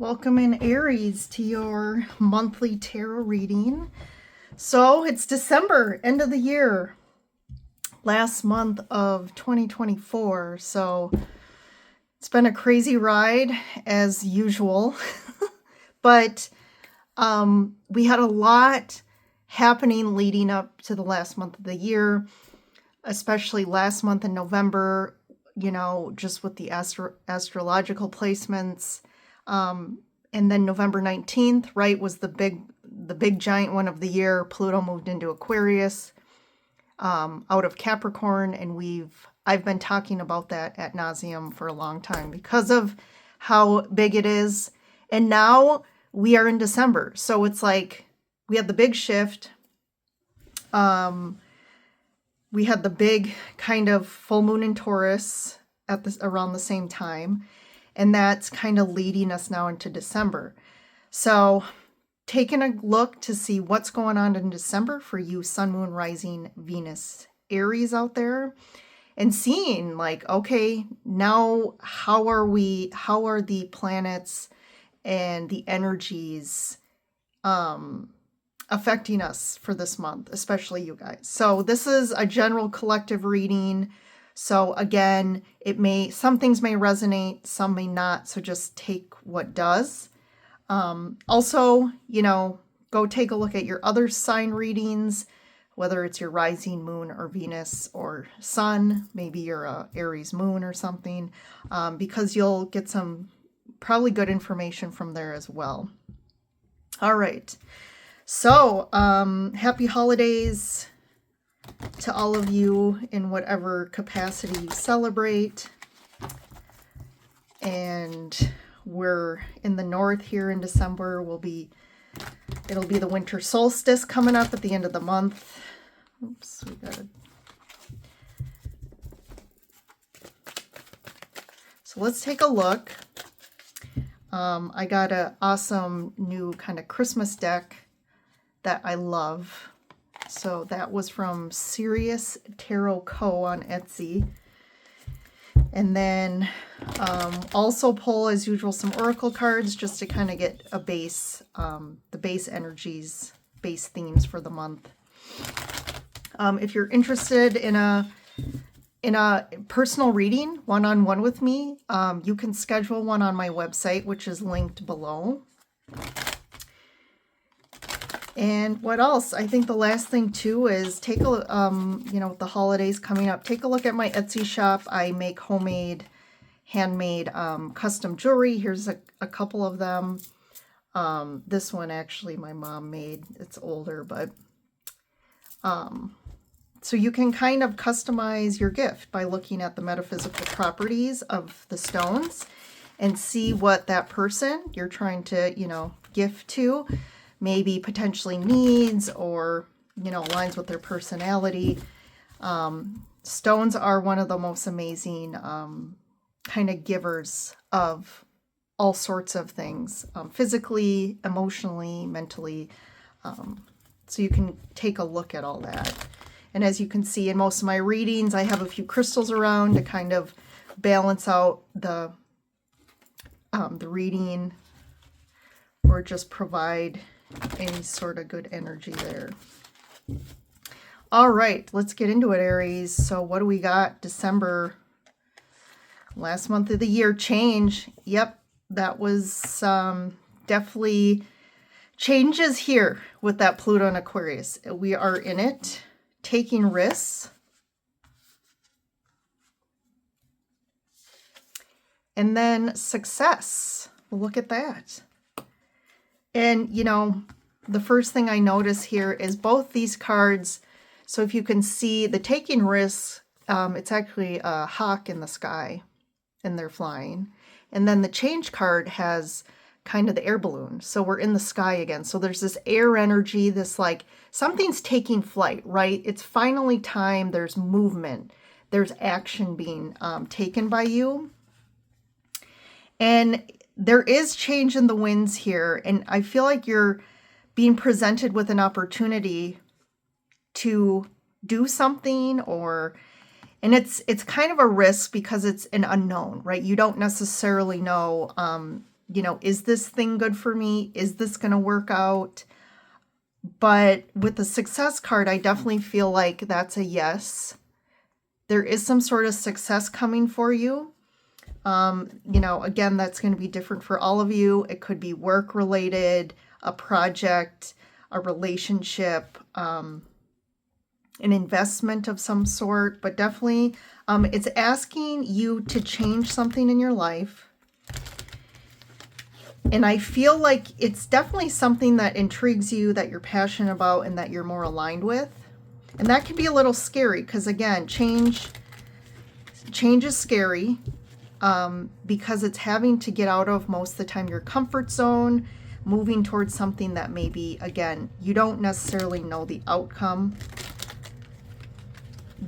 Welcome in Aries to your monthly tarot reading. So it's December, end of the year, last month of 2024. So it's been a crazy ride as usual, but we had a lot happening leading up to the last month of the year, especially last month in November, just with the astrological placements. And then November 19th, right, was the big giant one of the year. Pluto moved into Aquarius, out of Capricorn, and I've been talking about that ad nauseum for a long time because of how big it is. And now we are in December. So it's like we had the big shift. We had the big kind of full moon in Taurus around the same time. And that's kind of leading us now into December. So taking a look to see what's going on in December for you Sun, Moon, Rising, Venus, Aries out there, and seeing like, okay, now how are the planets and the energies affecting us for this month, especially you guys. So this is a general collective reading. So again, some things may resonate, some may not. So just take what does. Also, go take a look at your other sign readings, whether it's your rising moon or Venus or sun, maybe you're a Aries moon or something, because you'll get some probably good information from there as well. All right. So, happy holidays to all of you in whatever capacity you celebrate. And we're in the north here in December. It'll be the winter solstice coming up at the end of the month. Oops, So let's take a look. I got an awesome new kind of Christmas deck that I love. So that was from Sirius Tarot Co. on Etsy. And then also pull, as usual, some oracle cards just to kind of get a base, the base energies, base themes for the month. If you're interested in a personal reading, one-on-one with me, you can schedule one on my website, which is linked below. And what else? I think the last thing too is take a look, with the holidays coming up, take a look at my Etsy shop. I make handmade, custom jewelry. Here's a couple of them. This one actually my mom made. It's older, but so you can kind of customize your gift by looking at the metaphysical properties of the stones and see what that person you're trying to, gift to maybe potentially needs or, aligns with their personality. Stones are one of the most amazing kind of givers of all sorts of things, physically, emotionally, mentally. So you can take a look at all that. And as you can see in most of my readings, I have a few crystals around to kind of balance out the reading or just provide any sort of good energy there. All right, let's get into it, Aries. So what do we got? December, last month of the year, change. Yep, that was definitely changes here with that Pluto and Aquarius. We are in it, taking risks. And then success. Look at that. And, the first thing I notice here is both these cards. So if you can see the taking risks, it's actually a hawk in the sky and they're flying. And then the change card has kind of the air balloon. So we're in the sky again. So there's this air energy, this like something's taking flight, right? It's finally time. There's movement. There's action being taken by you. And there is change in the winds here, and I feel like you're being presented with an opportunity to do something, and it's kind of a risk because it's an unknown, right? You don't necessarily know, is this thing good for me? Is this going to work out? But with the success card, I definitely feel like that's a yes. There is some sort of success coming for you. Again, that's going to be different for all of you. It could be work related, a project, a relationship, an investment of some sort, but definitely it's asking you to change something in your life. And I feel like it's definitely something that intrigues you, that you're passionate about, and that you're more aligned with. And that can be a little scary because, again, change is scary because it's having to get out of, most of the time, your comfort zone, moving towards something that maybe, again, you don't necessarily know the outcome.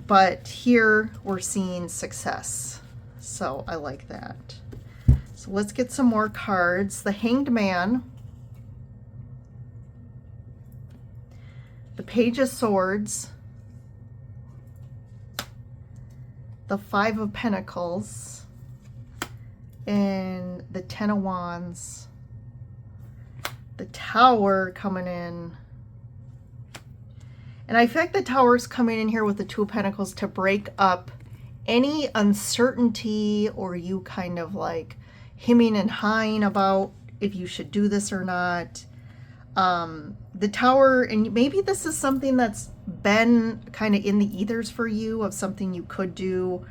But here we're seeing success. So I like that. So let's get some more cards. The Hanged Man, the Page of Swords, the Five of Pentacles, and the Ten of Wands, the Tower coming in. And I feel like the Tower's coming in here with the Two of Pentacles to break up any uncertainty, or you kind of like hemming and hawing about if you should do this or not. The Tower, and maybe this is something that's been kind of in the ethers for you, of something you could do,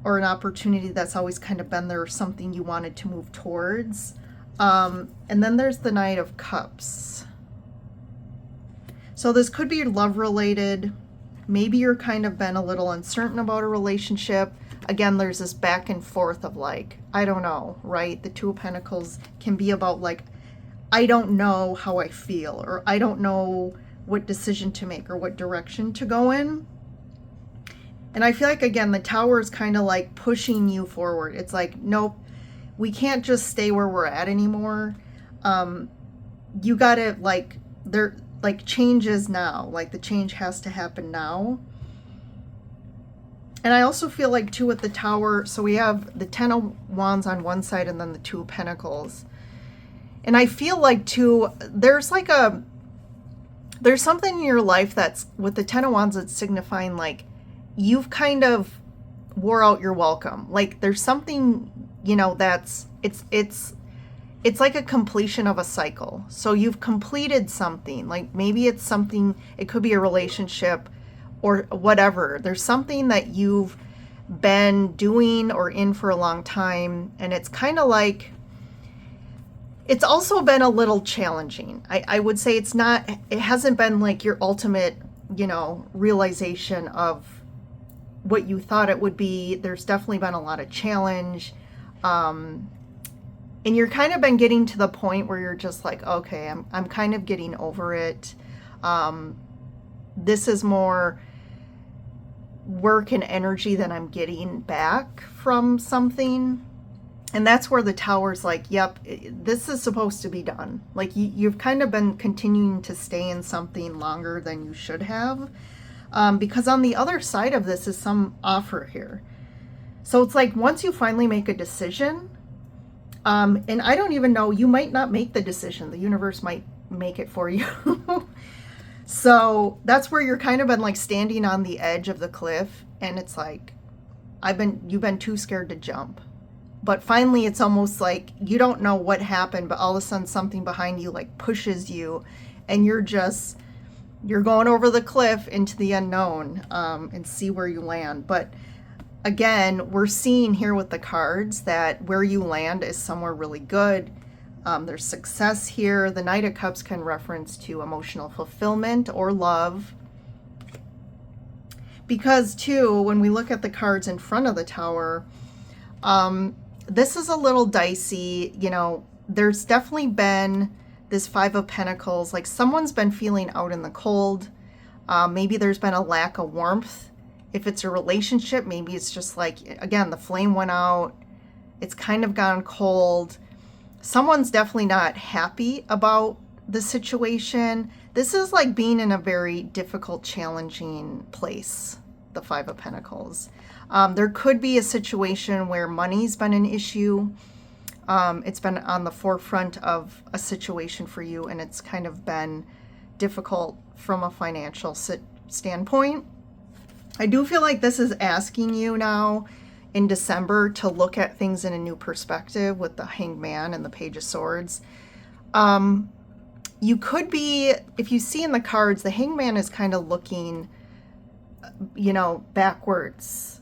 or an opportunity that's always kind of been there, or something you wanted to move towards. And then there's the Knight of Cups. So this could be love related. Maybe you're kind of been a little uncertain about a relationship. Again, there's this back and forth of like, I don't know, right? The Two of Pentacles can be about like, I don't know how I feel, or I don't know what decision to make or what direction to go in. And I feel like, again, the Tower is kind of like pushing you forward. It's like, nope, we can't just stay where we're at anymore. You got to like changes now. Like the change has to happen now. And I also feel like too with the Tower, so we have the Ten of Wands on one side and then the Two of Pentacles. And I feel like too, there's something in your life that's, with the Ten of Wands, it's signifying like you've kind of wore out your welcome. Like there's something, that's, it's like a completion of a cycle. So you've completed something, like maybe it's something, it could be a relationship or whatever. There's something that you've been doing or in for a long time. And it's kind of like, it's also been a little challenging. I would say it hasn't been like your ultimate, realization of what you thought it would be. There's definitely been a lot of challenge. And you're kind of been getting to the point where you're just like, okay, I'm kind of getting over it. This is more work and energy than I'm getting back from something. And that's where the Tower's like, yep, this is supposed to be done. Like you've kind of been continuing to stay in something longer than you should have. Because on the other side of this is some offer here. So it's like once you finally make a decision, and I don't even know, you might not make the decision. The universe might make it for you. So that's where you're kind of been like standing on the edge of the cliff. And it's like, you've been too scared to jump. But finally, it's almost like you don't know what happened, but all of a sudden something behind you like pushes you, and you're going over the cliff into the unknown, and see where you land. But again, we're seeing here with the cards that where you land is somewhere really good. There's success here. The Knight of Cups can reference to emotional fulfillment or love. Because too, when we look at the cards in front of the Tower, this is a little dicey. There's definitely been this Five of Pentacles, like someone's been feeling out in the cold. Maybe there's been a lack of warmth. If it's a relationship, maybe it's just like, again, the flame went out. It's kind of gone cold. Someone's definitely not happy about the situation. This is like being in a very difficult, challenging place, the Five of Pentacles. There could be a situation where money's been an issue. It's been on the forefront of a situation for you, and it's kind of been difficult from a financial standpoint. I do feel like this is asking you now in December to look at things in a new perspective with the Hanged Man and the Page of Swords. You could be, if you see in the cards, the Hanged Man is kind of looking, backwards.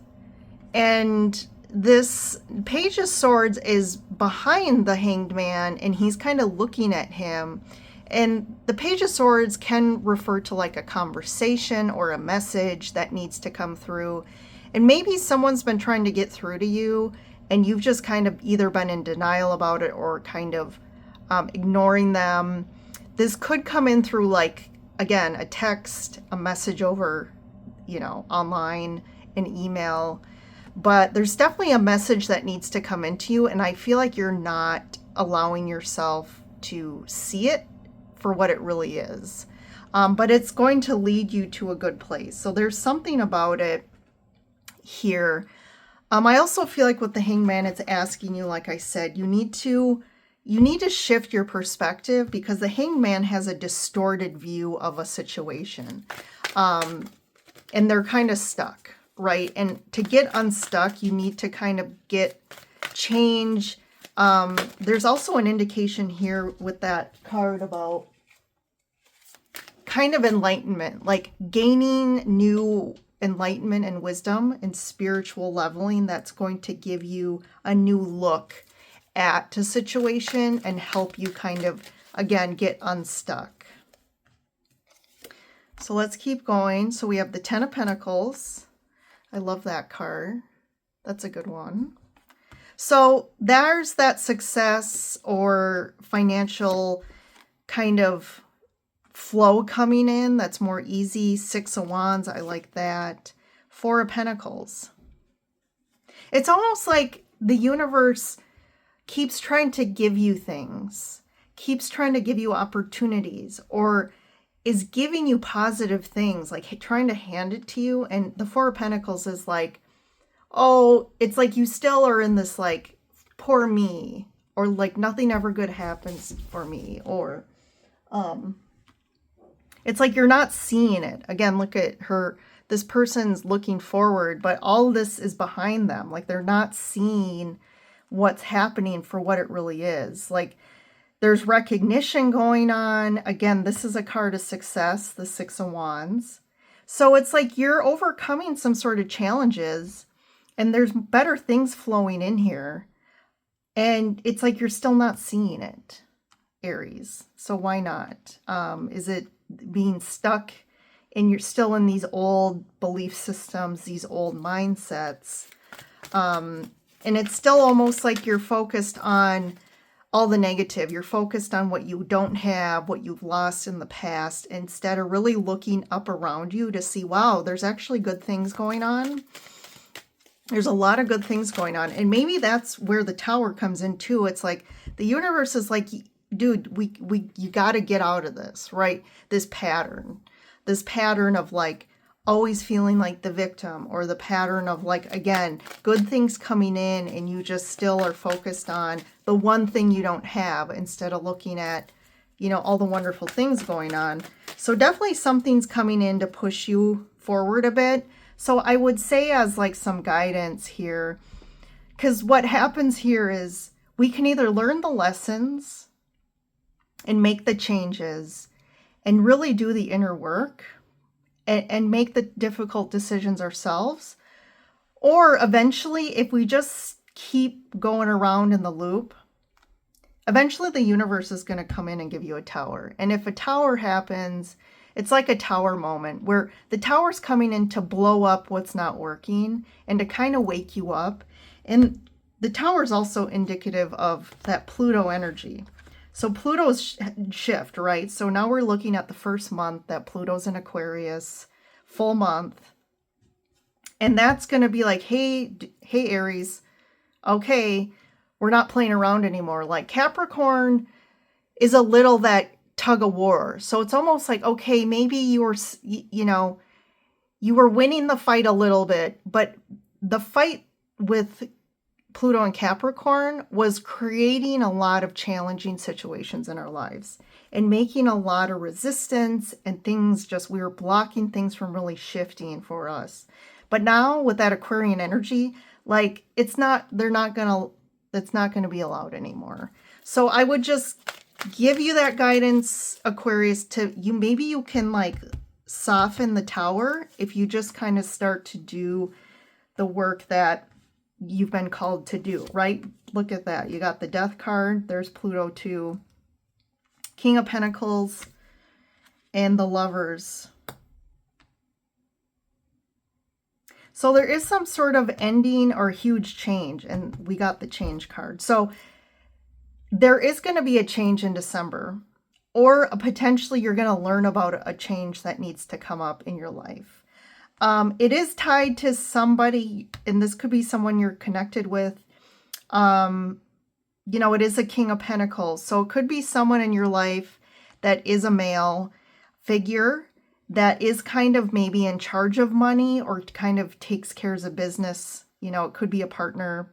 And this Page of Swords is behind the Hanged Man, and he's kind of looking at him. And the Page of Swords can refer to like a conversation or a message that needs to come through. And maybe someone's been trying to get through to you, and you've just kind of either been in denial about it or kind of ignoring them. This could come in through, like, again, a text, a message over, online, an email. But there's definitely a message that needs to come into you, and I feel like you're not allowing yourself to see it for what it really is. But it's going to lead you to a good place. So there's something about it here. I also feel like with the Hanged Man, it's asking you, like I said, you need to shift your perspective, because the Hanged Man has a distorted view of a situation. And they're kind of stuck, right? And to get unstuck, you need to kind of change. There's also an indication here with that card about kind of enlightenment, like gaining new enlightenment and wisdom and spiritual leveling that's going to give you a new look at a situation and help you kind of, again, get unstuck. So let's keep going. So we have the Ten of Pentacles. I love that card. That's a good one. So there's that success or financial kind of flow coming in that's more easy. Six of Wands, I like that. Four of Pentacles. It's almost like the universe keeps trying to give you things, keeps trying to give you opportunities, or is giving you positive things, like trying to hand it to you. And the Four of Pentacles is like, oh, it's like you still are in this like, poor me, or like nothing ever good happens for me, or it's like you're not seeing it. Again, look at her. This person's looking forward, but all this is behind them. Like they're not seeing what's happening for what it really is. Like there's recognition going on. Again, this is a card of success, the Six of Wands. So it's like you're overcoming some sort of challenges, and there's better things flowing in here. And it's like you're still not seeing it, Aries. So why not? Is it being stuck and you're still in these old belief systems, these old mindsets? And it's still almost like you're focused on all the negative. You're focused on what you don't have, what you've lost in the past, instead of really looking up around you to see, wow, there's actually good things going on. There's a lot of good things going on. And maybe that's where the Tower comes in too. It's like the universe is like, dude, you got to get out of this, right? This pattern of like always feeling like the victim, or the pattern of like, again, good things coming in and you just still are focused on the one thing you don't have instead of looking at, all the wonderful things going on. So definitely something's coming in to push you forward a bit. So I would say as like some guidance here, because what happens here is we can either learn the lessons and make the changes and really do the inner work and make the difficult decisions ourselves. Or eventually, if we just keep going around in the loop, eventually the universe is going to come in and give you a tower. And if a tower happens, it's like a tower moment where the tower's coming in to blow up what's not working and to kind of wake you up. And the tower is also indicative of that Pluto energy. So Pluto's shift, right? So now we're looking at the first month that Pluto's in Aquarius, full month. And that's going to be like, hey, Aries, okay, we're not playing around anymore. Like Capricorn is a little that tug of war. So it's almost like, okay, maybe you were winning the fight a little bit, but the fight with Pluto and Capricorn was creating a lot of challenging situations in our lives and making a lot of resistance and things just, we were blocking things from really shifting for us. But now with that Aquarian energy, like it's not going to be allowed anymore. So I would just give you that guidance, Aquarius, to you. Maybe you can like soften the tower if you just kind of start to do the work that you've been called to do, right? Look at that. You got the Death card. There's Pluto too. King of Pentacles and the Lovers. So there is some sort of ending or huge change, and we got the Change card. So there is going to be a change in December, or potentially you're going to learn about a change that needs to come up in your life. It is tied to somebody, and this could be someone you're connected with. You know, it is a King of Pentacles. So it could be someone in your life that is a male figure that is kind of maybe in charge of money or kind of takes care of business. You know, it could be a partner.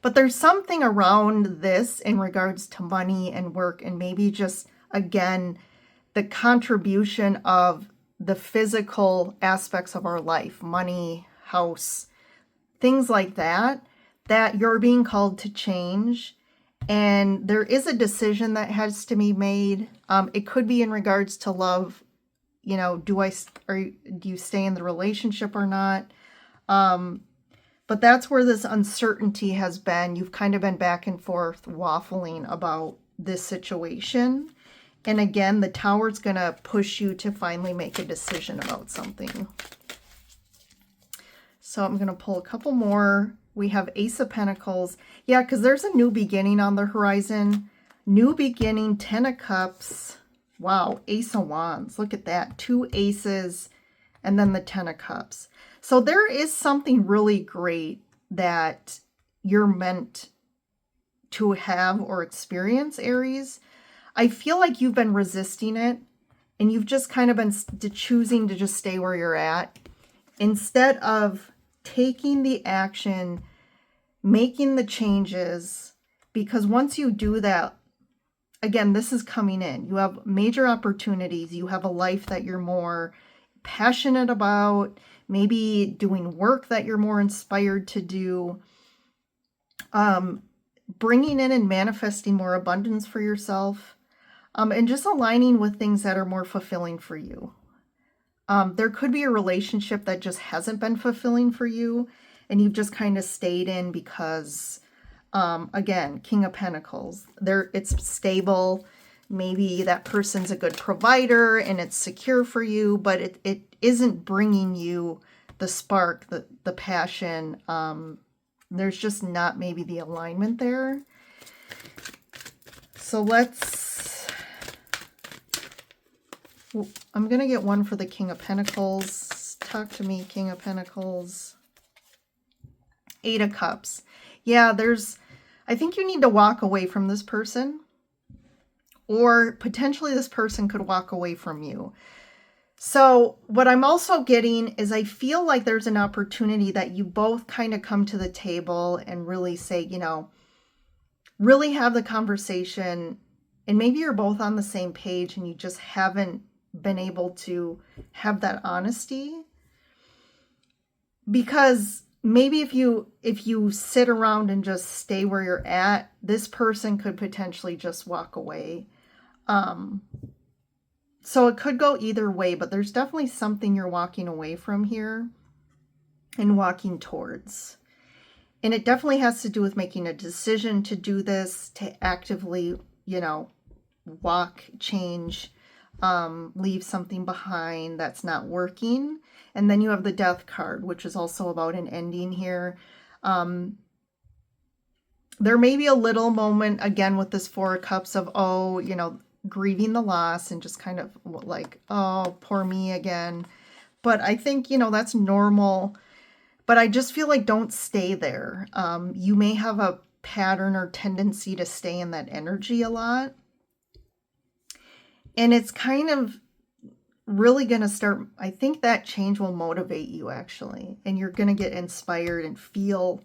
But there's something around this in regards to money and work, and maybe just, again, the contribution of the physical aspects of our life, money, house, things like that, that you're being called to change. And there is a decision that has to be made. It could be in regards to love. You know, do you stay in the relationship or not? But that's where this uncertainty has been. You've kind of been back and forth waffling about this situation. And again, the Tower's going to push you to finally make a decision about something. So I'm going to pull a couple more. We have Ace of Pentacles. Yeah, because there's a new beginning on the horizon. New beginning, 10 of Cups. Wow, Ace of Wands. Look at that. 2 aces and then the 10 of Cups. So there is something really great that you're meant to have or experience, Aries. I feel like you've been resisting it and you've just kind of been choosing to just stay where you're at instead of taking the action, making the changes, because once you do that, again, this is coming in. You have major opportunities. You have a life that you're more passionate about, maybe doing work that you're more inspired to do, bringing in and manifesting more abundance for yourself, and just aligning with things that are more fulfilling for you. There could be a relationship that just hasn't been fulfilling for you, and you've just kind of stayed in because, again, King of Pentacles, it's stable. Maybe that person's a good provider and it's secure for you, but it isn't bringing you the spark, the passion. There's just not maybe the alignment there. So I'm going to get one for the King of Pentacles. Talk to me, King of Pentacles. 8 of Cups. Yeah, I think you need to walk away from this person, or potentially this person could walk away from you. So what I'm also getting is I feel like there's an opportunity that you both kind of come to the table and really say, you know, really have the conversation, and maybe you're both on the same page and you just haven't been able to have that honesty. Because maybe if you sit around and just stay where you're at, this person could potentially just walk away. So it could go either way, but there's definitely something you're walking away from here and walking towards. And it definitely has to do with making a decision to do this, to actively, you know, walk, change, leave something behind that's not working. And then you have the Death card, which is also about an ending here. There may be a little moment, again, with this 4 of Cups of, oh, you know, grieving the loss and just kind of like, oh, poor me again. But I think, you know, that's normal. But I just feel like don't stay there. You may have a pattern or tendency to stay in that energy a lot. And it's kind of really going to start, I think that change will motivate you actually. And you're going to get inspired and feel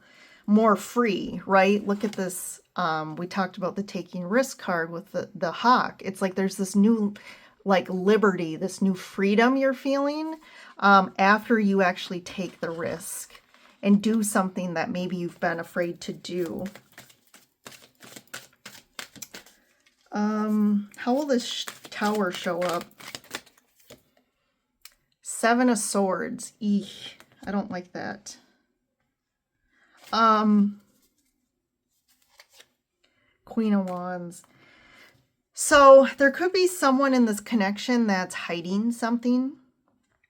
more free, right? Look at this. We talked about the taking risk card with the hawk. It's like there's this new like liberty, this new freedom you're feeling after you actually take the risk and do something that maybe you've been afraid to do. How will this tower show up? Seven of Swords. Eek, I don't like that. Queen of Wands. So there could be someone in this connection that's hiding something.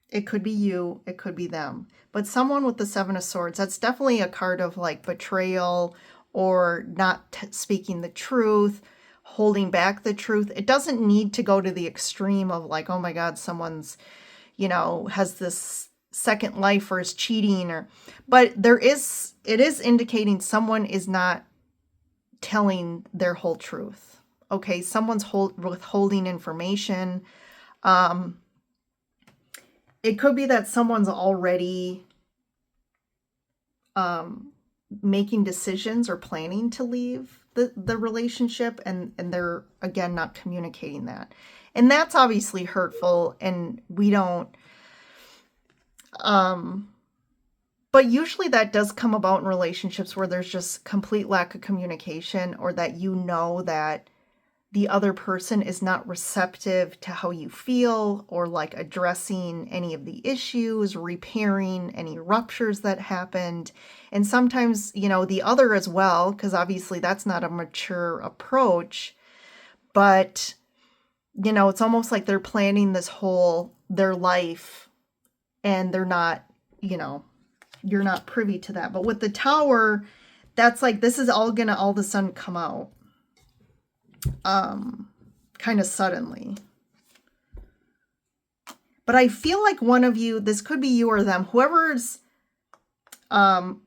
It could be you, it could be them. But someone with the Seven of Swords, that's definitely a card of like betrayal or not speaking the truth, holding back the truth. It doesn't need to go to the extreme of like, oh my God, someone's, you know, has this second life or is cheating, or, but it is indicating someone is not telling their whole truth. Okay, someone's withholding information. It could be that someone's already making decisions or planning to leave the relationship, and they're, again, not communicating that. And that's obviously hurtful, and we don't... but usually that does come about in relationships where there's just complete lack of communication, or that you know that the other person is not receptive to how you feel, or like addressing any of the issues, repairing any ruptures that happened. And sometimes, you know, the other as well, because obviously that's not a mature approach, but, you know, it's almost like they're planning this whole, their life, and they're not, you know, you're not privy to that. But with the Tower, that's like, this is all gonna all of a sudden come out. Kind of suddenly. But I feel like one of you, this could be you or them, whoever's the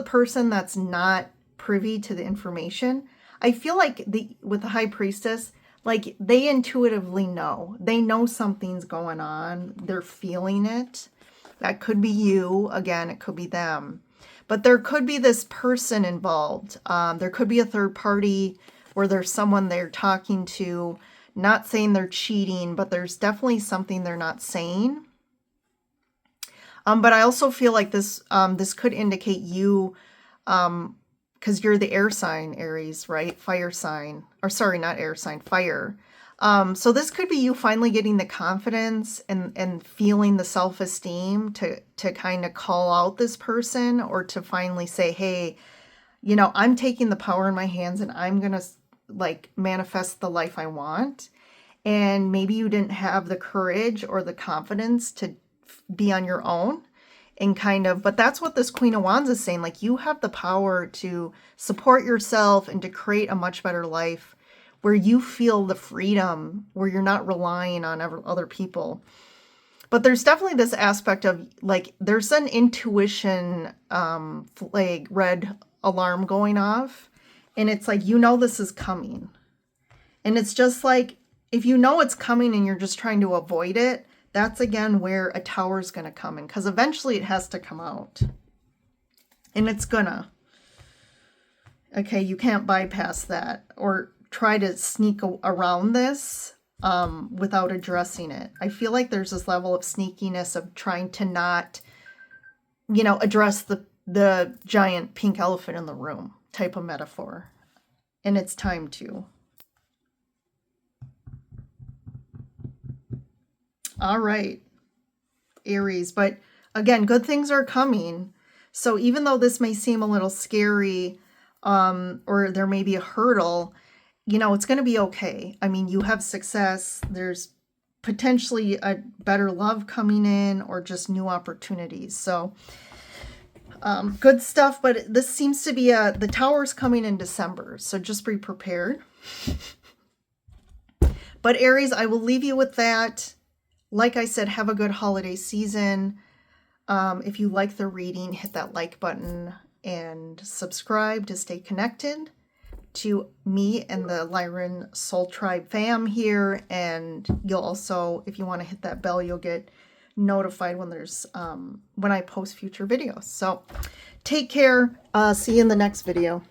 person that's not privy to the information, I feel like with the High Priestess, like they intuitively know. They know something's going on. They're feeling it. That could be you. Again, it could be them. But there could be this person involved. There could be a third party where there's someone they're talking to, not saying they're cheating, but there's definitely something they're not saying. But I also feel like this could indicate you, because you're the air sign, Aries, right? Fire sign. Or sorry, not air sign, fire. So this could be you finally getting the confidence and feeling the self-esteem to kind of call out this person, or to finally say, hey, you know, I'm taking the power in my hands and I'm going to like manifest the life I want. And maybe you didn't have the courage or the confidence to be on your own, and kind of, but that's what this Queen of Wands is saying. Like, you have the power to support yourself and to create a much better life where you feel the freedom, where you're not relying on other people. But there's definitely this aspect of, like, there's an intuition flag, red alarm going off. And it's like, you know this is coming. And it's just like, if you know it's coming and you're just trying to avoid it, that's, again, where a Tower is going to come in. Because eventually it has to come out. And it's gonna. Okay, you can't bypass that. Or try to sneak around this without addressing it. I feel like there's this level of sneakiness of trying to not, you know, address the giant pink elephant in the room type of metaphor. And it's time to. All right, Aries. But again, good things are coming. So even though this may seem a little scary, or there may be a hurdle, you know, it's going to be okay. I mean, you have success. There's potentially a better love coming in, or just new opportunities. So good stuff. But this seems to be the Tower's coming in December. So just be prepared. But Aries, I will leave you with that. Like I said, have a good holiday season. If you like the reading, hit that like button and subscribe to stay connected to me and the Lyran Soul Tribe fam here. And you'll also, if you want to hit that bell, you'll get notified when there's when I post future videos. So take care. See you in the next video.